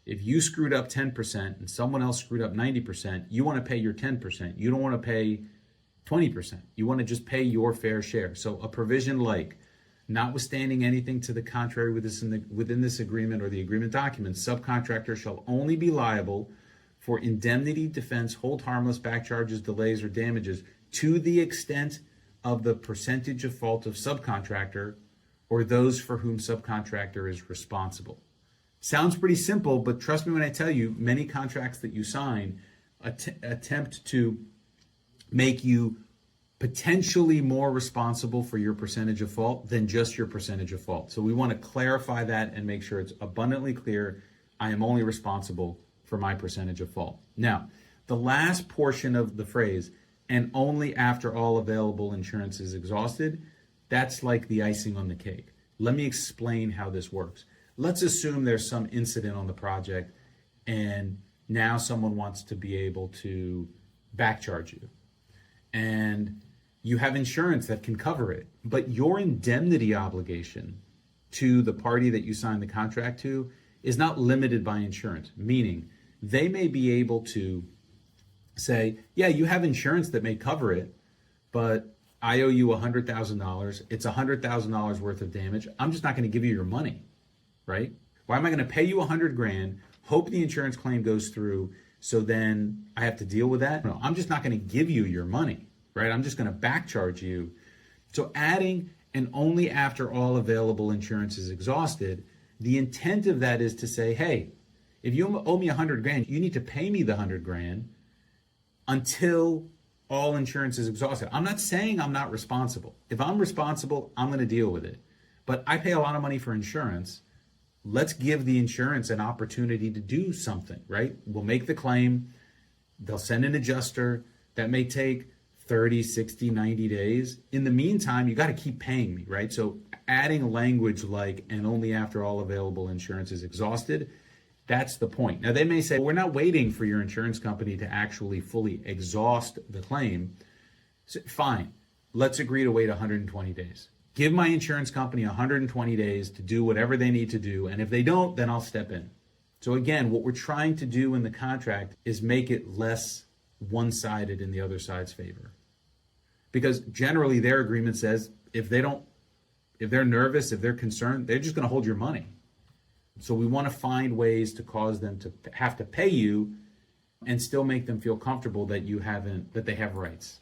If you screwed up 10% and someone else screwed up 90%, you want to pay your 10%. You don't want to pay 20%. You want to just pay your fair share. So a provision like, notwithstanding anything to the contrary within this agreement or the agreement documents, subcontractor shall only be liable for indemnity, defense, hold harmless, back charges, delays, or damages to the extent of the percentage of fault of subcontractor or those for whom subcontractor is responsible. Sounds pretty simple, but trust me when I tell you, many contracts that you sign attempt to make you potentially more responsible for your percentage of fault than just your percentage of fault. So we want to clarify that and make sure it's abundantly clear. I am only responsible for my percentage of fault. Now, the last portion of the phrase, and only after all available insurance is exhausted, that's like the icing on the cake. Let me explain how this works. Let's assume there's some incident on the project and now someone wants to be able to back charge you. And you have insurance that can cover it, but your indemnity obligation to the party that you signed the contract to is not limited by insurance, meaning they may be able to say, yeah, you have insurance that may cover it, but I owe you $100,000. It's $100,000 worth of damage. I'm just not going to give you your money, right? Why am I going to pay you $100,000, hope the insurance claim goes through, so then I have to deal with that? No, I'm just not going to give you your money, right? I'm just going to back charge you. So adding and only after all available insurance is exhausted, the intent of that is to say, hey, if you owe me $100,000, you need to pay me the $100,000 until all insurance is exhausted. I'm not saying I'm not responsible. If I'm responsible, I'm going to deal with it. But I pay a lot of money for insurance. Let's give the insurance an opportunity to do something, right? We'll make the claim. They'll send an adjuster. That may take 30, 60, 90 days. In the meantime, you got to keep paying me, right? So adding language like, and only after all available insurance is exhausted, that's the point. Now, they may say, well, we're not waiting for your insurance company to actually fully exhaust the claim. So, fine, let's agree to wait 120 days. Give my insurance company 120 days to do whatever they need to do. And if they don't, then I'll step in. So again, what we're trying to do in the contract is make it less one-sided in the other side's favor. Because generally their agreement says if they're nervous, if they're concerned, they're just going to hold your money. So we want to find ways to cause them to have to pay you and still make them feel comfortable that they have rights.